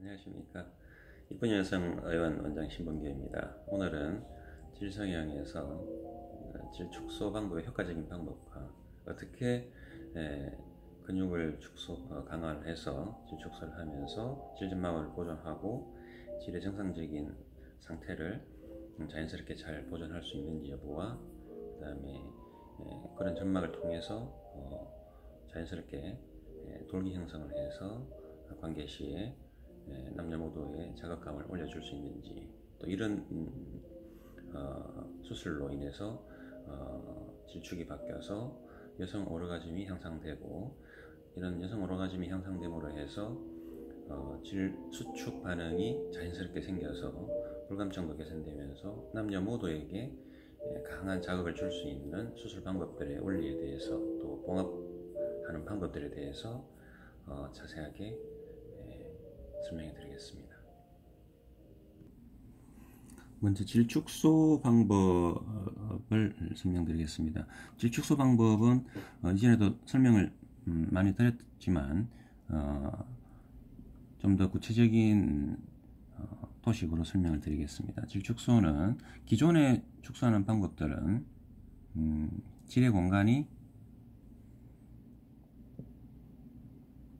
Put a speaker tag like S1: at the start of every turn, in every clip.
S1: 안녕하십니까. 이쁜 여성 의원 원장 신범규입니다. 오늘은 질성형에서 질축소 방법의 효과적인 방법과 어떻게 근육을 강화를 해서 질축소를 하면서 질전막을 보존하고 질의 정상적인 상태를 자연스럽게 잘 보존할 수 있는지 여부와 그 다음에 그런 점막을 통해서 자연스럽게 돌기 형성을 해서 관계 시에 남녀 모두의 자극감을 올려줄 수 있는지, 또 이런 수술로 인해서 질축이 바뀌어서 여성 오르가즘이 향상되고, 이런 여성 오르가즘이 향상됨으로 해서 질 수축 반응이 자연스럽게 생겨서 불감증도 개선되면서 남녀 모두에게 강한 자극을 줄 수 있는 수술 방법들의 원리에 대해서, 또 봉합하는 방법들에 대해서 자세하게 설명해 드리겠습니다. 먼저 질축소 방법을 설명드리겠습니다. 질축소 방법은 이전에도 설명을 많이 드렸지만 좀 더 구체적인 도식으로 설명을 드리겠습니다. 질축소는 기존에 축소하는 방법들은 질의 공간이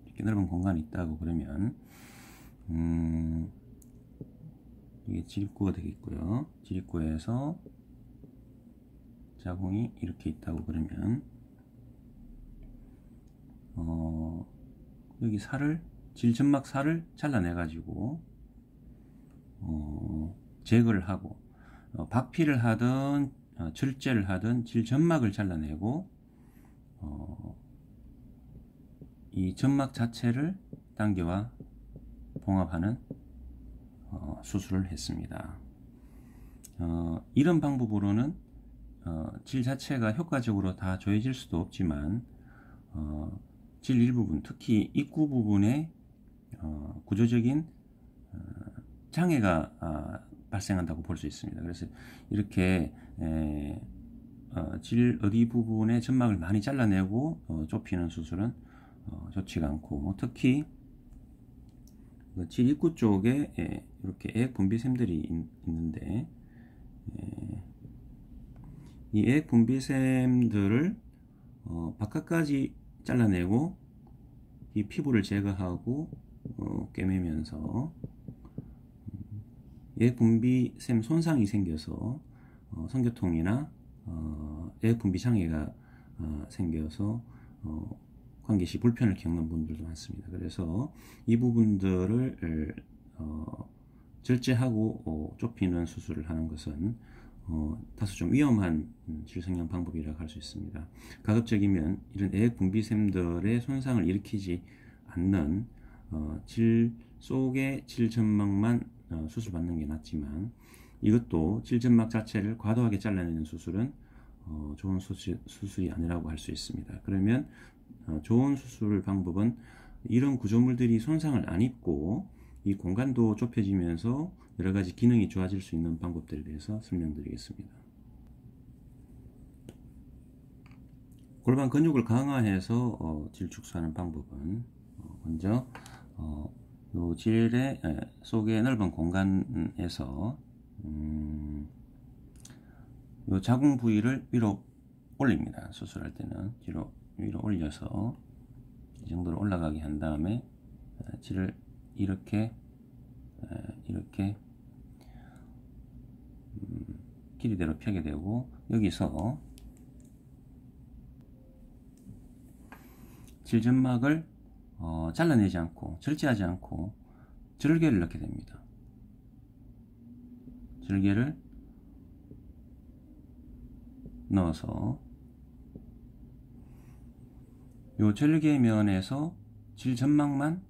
S1: 이렇게 넓은 공간이 있다고 그러면 이게 질입구가 되겠고요. 질입구에서 자궁이 이렇게 있다고 그러면 여기 질점막 살을 잘라내 가지고 제거를 하고 박피를 하든 절제를 하든 질점막을 잘라내고 이 점막 자체를 당겨와 봉합하는 수술을 했습니다. 이런 방법으로는 질 자체가 효과적으로 다 조여질 수도 없지만 질 일부분, 특히 입구 부분에 구조적인 장애가 발생한다고 볼 수 있습니다. 그래서 이렇게 질 어디 부분에 점막을 많이 잘라내고 좁히는 수술은 좋지가 않고, 특히 질 입구 쪽에 이렇게 액 분비샘들이 있는데, 이 액 분비샘들을 바깥까지 잘라내고 이 피부를 제거하고 꿰매면서 액 분비샘 손상이 생겨서 성교통이나 액 분비 장애가 생겨서 관계시 불편을 겪는 분들도 많습니다. 그래서 이 부분들을 절제하고 좁히는 수술을 하는 것은 다소 좀 위험한 질성형 방법이라고 할 수 있습니다. 가급적이면 이런 액 분비샘들의 손상을 일으키지 않는 질 속의 질점막만 수술받는 게 낫지만, 이것도 질점막 자체를 과도하게 잘라내는 수술은 좋은 수술이 아니라고 할 수 있습니다. 그러면 좋은 수술 방법은 이런 구조물들이 손상을 안 입고 이 공간도 좁혀지면서 여러가지 기능이 좋아질 수 있는 방법들에 대해서 설명드리겠습니다. 골반 근육을 강화해서 질축소하는 방법은 먼저 요 질의 속의 넓은 공간에서 요 자궁 부위를 위로 올립니다. 수술할 때는 위로 올려서 이 정도로 올라가게 한 다음에 질을 이렇게 길이대로 펴게 되고, 여기서 질점막을 잘라내지 않고 절제하지 않고 절개를 넣게 됩니다. 절개를 넣어서 요 절개면에서 질점막만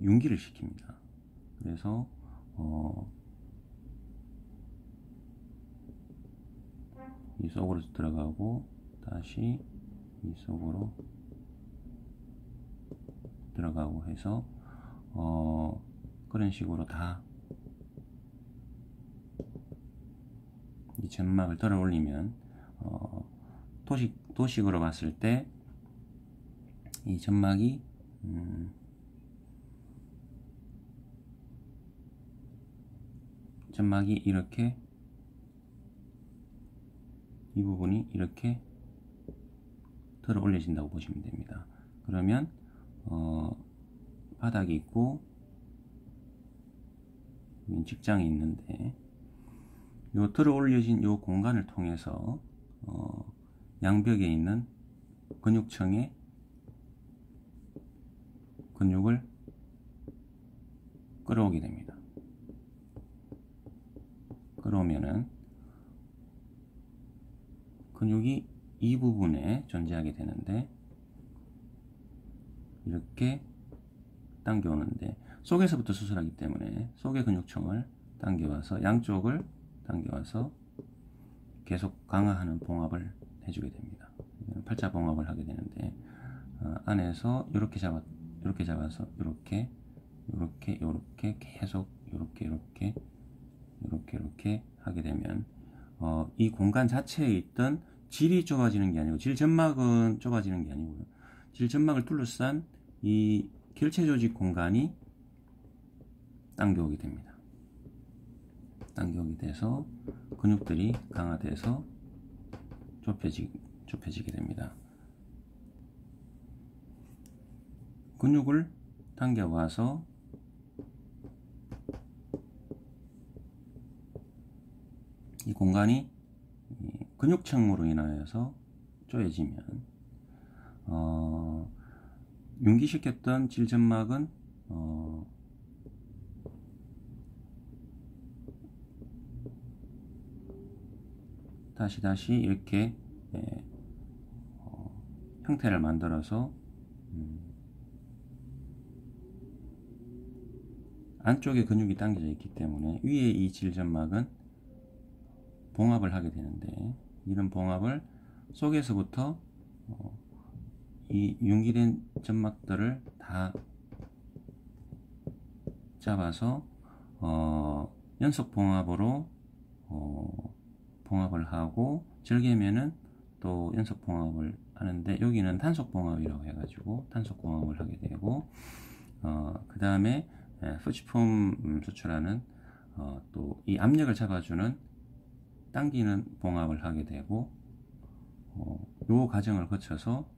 S1: 융기를 시킵니다. 그래서 이 속으로 들어가고 다시 이 속으로 들어가고 해서 그런 식으로 다 이 점막을 들어 올리면 도식으로 봤을 때 이 점막이 점막이 이렇게, 이 부분이 이렇게 들어 올려진다고 보시면 됩니다. 그러면 바닥이 있고 직장이 있는데, 요 들어 올려진 요 공간을 통해서 양벽에 있는 근육층의 근육을 끌어오게 됩니다. 끌어오면은 근육이 이 부분에 존재하게 되는데, 이렇게 당겨오는데, 속에서부터 수술하기 때문에 속의 근육층을 당겨와서, 양쪽을 당겨와서 계속 강화하는 봉합을 해주게 됩니다. 팔자 봉합을 하게 되는데, 안에서 이렇게 잡아서 이렇게 계속 이렇게 하게 되면 이 공간 자체에 있던 질이 좁아지는 게 아니고, 질 점막은 좁아지는 게 아니고요, 질 점막을 둘러싼 이 결체 조직 공간이 당겨오게 됩니다. 당겨오게 돼서 근육들이 강화돼서 좁혀지게 됩니다. 근육을 당겨와서 이 공간이 근육층으로 인하여서 쪼여지면 융기시켰던 질점막은 다시 이렇게 형태를 만들어서 안쪽에 근육이 당겨져 있기 때문에 위에 이 질점막은 봉합을 하게 되는데, 이런 봉합을 속에서부터 이 융기된 점막들을 다 잡아서 연속 봉합으로 봉합을 하고, 절개면은 또 연속 봉합을 하는데, 여기는 단속 봉합이라고 해가지고 단속 봉합을 하게 되고, 그 다음에 푸시폼 수출하는 또 이 압력을 잡아주는 당기는 봉합을 하게 되고, 요 과정을 거쳐서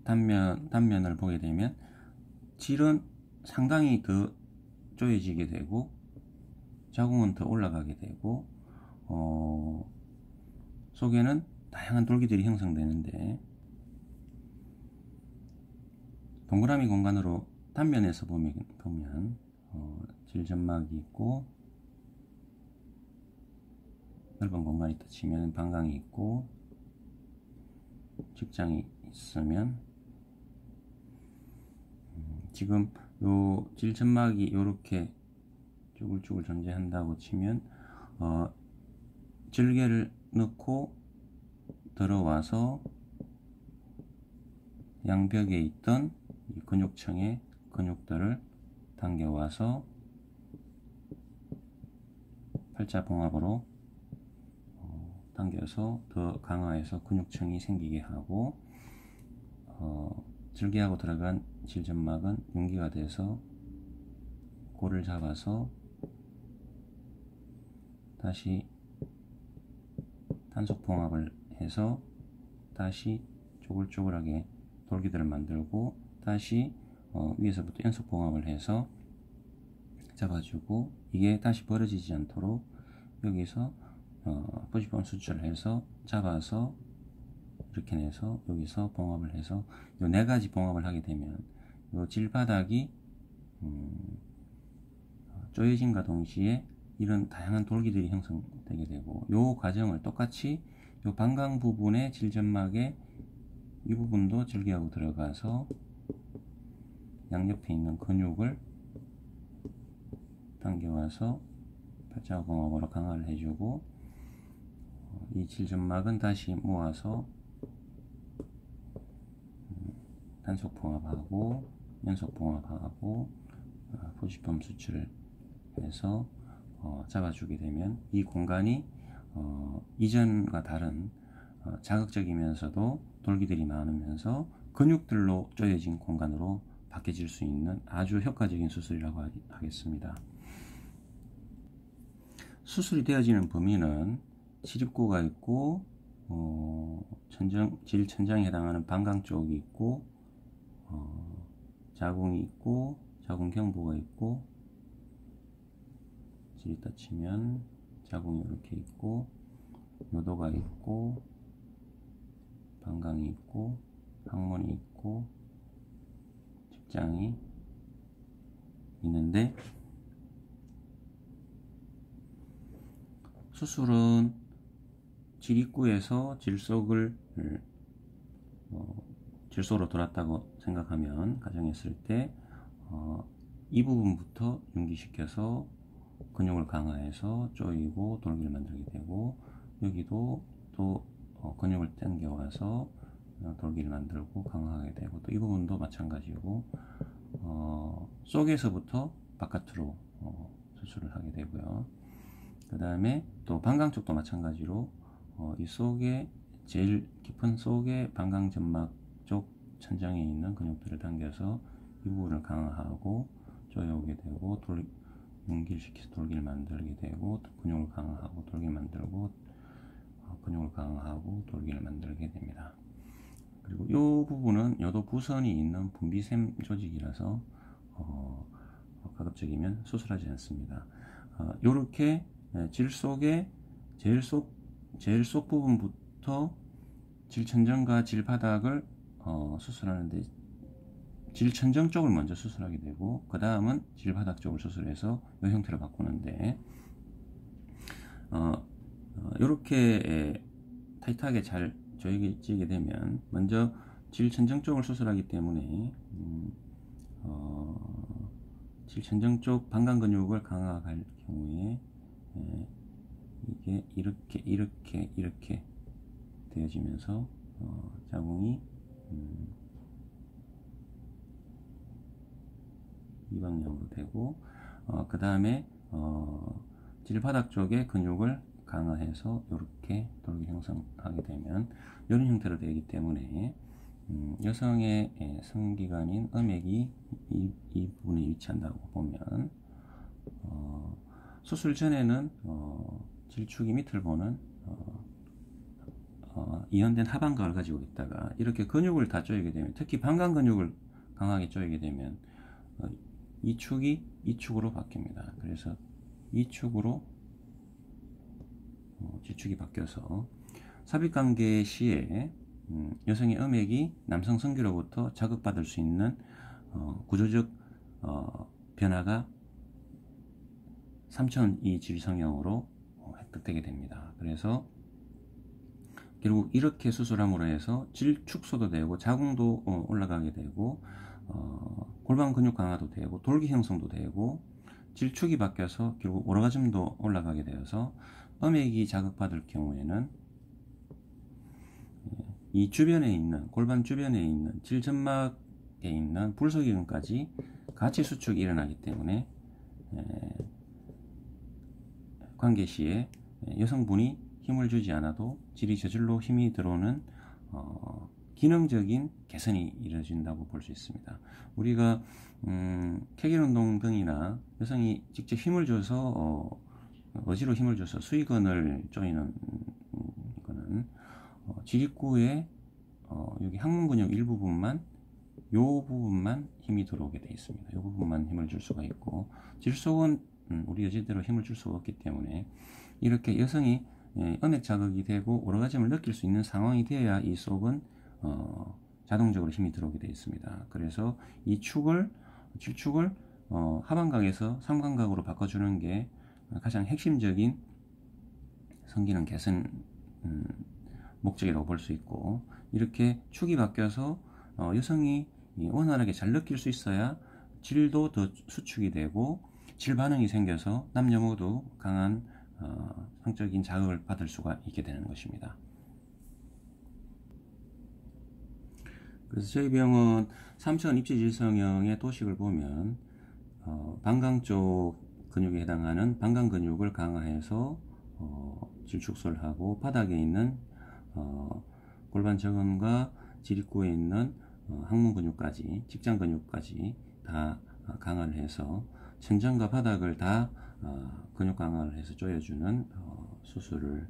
S1: 단면을 보게 되면 질은 상당히 더 조여지게 되고, 자궁은 더 올라가게 되고, 속에는 다양한 돌기들이 형성되는데, 동그라미 공간으로 단면에서 보면 질점막이 있고, 넓은 공간이 있다 치면 방광이 있고, 직장이 있으면, 지금 요 질점막이 이렇게 쭈글쭈글 존재한다고 치면 절개를 넣고 들어와서 양벽에 있던 이 근육층의 근육들을 당겨와서 팔자 봉합으로 당겨서 더 강화해서 근육층이 생기게 하고, 절개하고 들어간 질점막은 융기가 돼서 골을 잡아서 다시 단속 봉합을 해서 다시 쪼글쪼글하게 돌기들을 만들고, 다시 위에서부터 연속 봉합을 해서 잡아주고, 이게 다시 벌어지지 않도록 여기서 푸시폼 수술을 해서 잡아서 이렇게 내서 여기서 봉합을 해서, 요 네 가지 봉합을 하게 되면 요 질바닥이 쪼여짐과 동시에 이런 다양한 돌기들이 형성되게 되고, 요 과정을 똑같이 요 방광 부분의 질점막에 이 부분도 절개하고 들어가서 양옆에 있는 근육을 당겨와서 팔자공합으로 강화를 해주고, 이 질점막은 다시 모아서 단속 봉합하고 연속 봉합하고 푸시폼 수출을 해서 잡아주게 되면, 이 공간이 이전과 다른 자극적이면서도 돌기들이 많으면서 근육들로 쪼여진 공간으로 바뀌어질 수 있는 아주 효과적인 수술이라고 하겠습니다. 수술이 되어지는 범위는 지립구가 있고 질천장에 해당하는 방광 쪽이 있고 자궁이 있고 자궁경부가 있고 지리다 치면 자궁이 이렇게 있고 요도가 있고 방광이 있고 항문이 있고 직장이 있는데, 수술은 질입구에서 질속을 질소로 돌았다고 생각하면 가정했을 때 이 부분부터 융기시켜서 근육을 강화해서 조이고 돌기를 만들게 되고, 여기도 또 근육을 당겨와서 돌기를 만들고 강화하게 되고, 또 이 부분도 마찬가지고 속에서부터 바깥으로 수술을 하게 되고요. 그 다음에 또 방광 쪽도 마찬가지로 이 속에 제일 깊은 속에 방광점막 쪽 천장에 있는 근육들을 당겨서 이 부분을 강화하고 조여오게 되고, 융기를 시켜서 돌기를 만들게 되고, 근육을 강화하고 돌기를 만들고, 근육을 강화하고 돌기를 만들게 됩니다. 그리고 이 부분은 요도 부선이 있는 분비샘 조직이라서 가급적이면 수술하지 않습니다. 이렇게 질 속의 제일 속 부분부터 질천정과 질바닥을 수술하는데, 질천정 쪽을 먼저 수술하게 되고 그 다음은 질바닥 쪽을 수술해서 이 형태로 바꾸는데, 이렇게 타이트하게 잘 조여지게 되면 먼저 질천정 쪽을 수술하기 때문에 질천정 쪽 방광 근육을 강화할 경우에 이게 이렇게 되어지면서 자궁이 이 방향으로 되고, 그 다음에 질바닥 쪽의 근육을 강화해서 이렇게 돌기 형성하게 되면 이런 형태로 되기 때문에 여성의 성기관인 음액이 이 부분에 위치한다고 보면 수술 전에는 질축이 밑을 보는 이완된 하방각을 가지고 있다가 이렇게 근육을 다 조이게 되면, 특히 방광 근육을 강하게 조이게 되면 이 축이 이 축으로 바뀝니다. 그래서 이 축으로 지축이 바뀌어서 삽입관계 시에 여성의 음액이 남성 성기로부터 자극받을 수 있는 구조적 변화가 3002 질성형으로 획득되게 됩니다. 그래서 결국 이렇게 수술함으로 해서 질 축소도 되고 자궁도 올라가게 되고 골반 근육 강화도 되고 돌기 형성도 되고 질축이 바뀌어서 결국 오르가즘도 올라가게 되어서 음액이 자극받을 경우에는 이 주변에 있는 골반 주변에 있는 질점막에 있는 불소기근까지 같이 수축이 일어나기 때문에 관계 시에 여성분이 힘을 주지 않아도 질이 저절로 힘이 들어오는 기능적인 개선이 이루어진다고 볼 수 있습니다. 우리가 케겔 운동 등이나 여성이 직접 힘을 줘서 어지로 힘을 줘서 수위근을 조이는 거는 지립구에 여기 항문 근육 일부분만 요 부분만 힘이 들어오게 되어 있습니다. 요 부분만 힘을 줄 수가 있고, 질속은 우리 여자대로 힘을 줄 수가 없기 때문에 이렇게 여성이 음액 자극이 되고 오르가즘을 느낄 수 있는 상황이 되어야 이 속은 자동적으로 힘이 들어오게 되어 있습니다. 그래서 이 질축을 하반각에서 상반각으로 바꿔주는 게 가장 핵심적인 성기능 개선 목적이라고 볼 수 있고, 이렇게 축이 바뀌어서 여성이 원활하게 잘 느낄 수 있어야 질도 더 수축이 되고 질 반응이 생겨서 남녀 모두 강한 성적인 자극을 받을 수가 있게 되는 것입니다. 그래서 저희 병원 3천 입지질성형의 도식을 보면 방광 쪽 근육에 해당하는 방광 근육을 강화해서 질축소를 하고, 바닥에 있는 골반 저근과 지립구에 있는 항문 근육까지 직장 근육까지 다 강화를 해서 천장과 바닥을 다 근육 강화를 해서 조여주는 수술을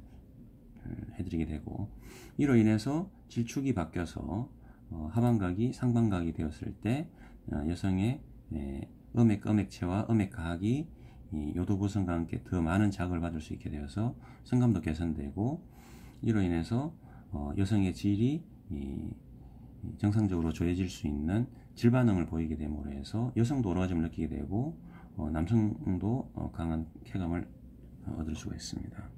S1: 해드리게 되고, 이로 인해서 질축이 바뀌어서 하반각이 상반각이 되었을 때 여성의 음액체와 음액가학이 요도보선과 함께 더 많은 자극을 받을 수 있게 되어서 성감도 개선되고, 이로 인해서 여성의 질이 정상적으로 조여질 수 있는 질 반응을 보이게 됨으로 해서 여성도 오르가즘을 느끼게 되고 남성도 강한 쾌감을 얻을 수가 있습니다.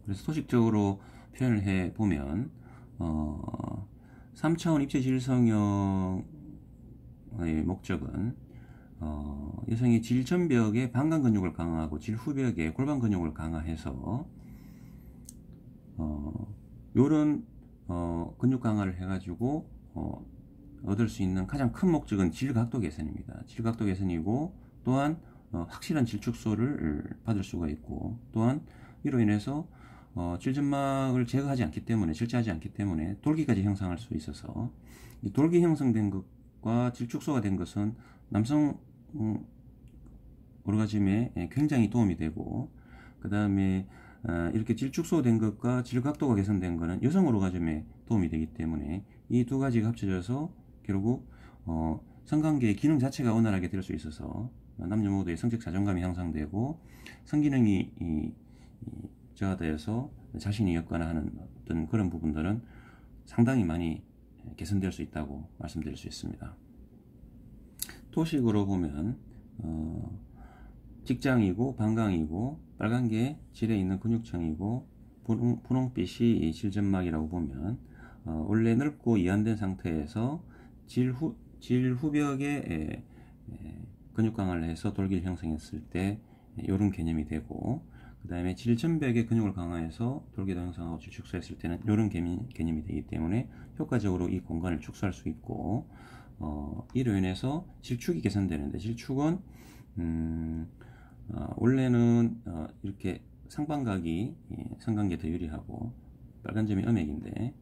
S1: 그래서 소식적으로 표현을 해 보면 3차원 입체 질성형의 목적은 여성의 질 전벽의 방광 근육을 강화하고 질 후벽의 골반 근육을 강화해서 요런 근육 강화를 해가지고 얻을 수 있는 가장 큰 목적은 질 각도 개선입니다. 질 각도 개선이고, 또한 확실한 질 축소를 받을 수가 있고, 또한 이로 인해서 질점막을 제거하지 않기 때문에, 절제하지 않기 때문에 돌기까지 형성할 수 있어서, 이 돌기 형성된 것과 질 축소가 된 것은 남성 오르가즘에 굉장히 도움이 되고, 그 다음에 이렇게 질 축소된 것과 질 각도가 개선된 것은 여성 오르가즘에 도움이 되기 때문에 이 두 가지가 합쳐져서 결국 성관계의 기능 자체가 원활하게 될 수 있어서 남녀 모두의 성적 자존감이 향상되고 성기능이 저하되어서 자신이 없거나 하는 어떤 그런 부분들은 상당히 많이 개선될 수 있다고 말씀드릴 수 있습니다. 토식으로 보면 직장이고 방광이고 빨간 게 질에 있는 근육층이고 분홍빛이 질점막이라고 보면 원래 넓고 이완된 상태에서 질 후벽에 근육 강화를 해서 돌기를 형성했을 때 이런 개념이 되고, 그 다음에 질 전벽의 근육을 강화해서 돌기도 형성하고 질 축소했을 때는 이런 개념이 되기 때문에 효과적으로 이 공간을 축소할 수 있고, 이로 인해서 질축이 개선되는데, 질축은 원래는 이렇게 상반각이 성관계에 더 유리하고 빨간 점이 음액인데,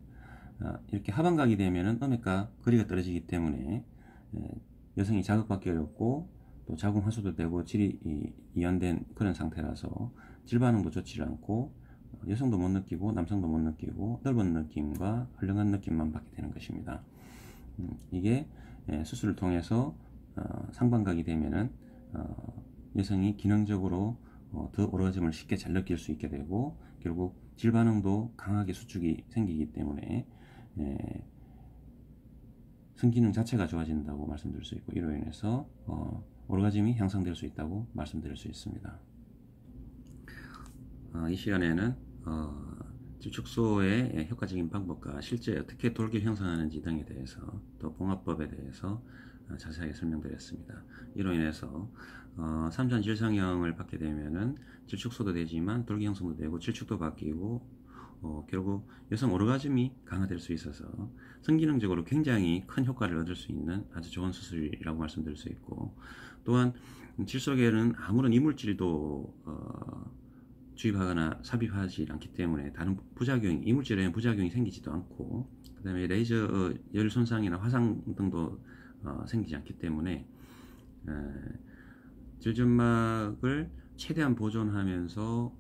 S1: 이렇게 하반각이 되면은 음액과 거리가 떨어지기 때문에 여성이 자극받기 어렵고 또 자궁 하수도 되고 질이 이완된 그런 상태라서 질 반응도 좋지 않고 여성도 못 느끼고 남성도 못 느끼고 넓은 느낌과 헐렁한 느낌만 받게 되는 것입니다. 이게 수술을 통해서 상반각이 되면은 여성이 기능적으로 더 오르가즘을 쉽게 잘 느낄 수 있게 되고, 결국 질 반응도 강하게 수축이 생기기 때문에 성기능 자체가 좋아진다고 말씀드릴 수 있고, 이로 인해서 오르가즘이 향상될 수 있다고 말씀드릴 수 있습니다. 이 시간에는 질 축소의 효과적인 방법과 실제 어떻게 돌기를 형성하는지 등에 대해서, 또 봉합법에 대해서 자세하게 설명드렸습니다. 이로 인해서 3차 질성형을 받게 되면은 질 축소도 되지만 돌기 형성도 되고 질축도 바뀌고 결국 여성 오르가즘이 강화될 수 있어서 성기능적으로 굉장히 큰 효과를 얻을 수 있는 아주 좋은 수술이라고 말씀드릴 수 있고, 또한 질 속에는 아무런 이물질도 주입하거나 삽입하지 않기 때문에 다른 부작용이, 이물질에 부작용이 생기지도 않고, 그 다음에 레이저 열 손상이나 화상 등도 생기지 않기 때문에 질점막을 최대한 보존하면서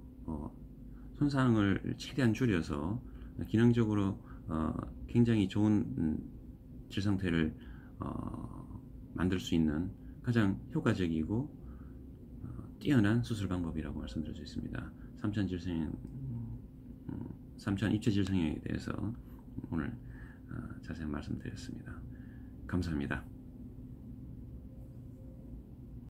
S1: 손상을 최대한 줄여서 기능적으로 굉장히 좋은 질 상태를 만들 수 있는 가장 효과적이고 뛰어난 수술 방법이라고 말씀드릴 수 있습니다. 3차 입체 질성형에 대해서 오늘 자세히 말씀드렸습니다. 감사합니다.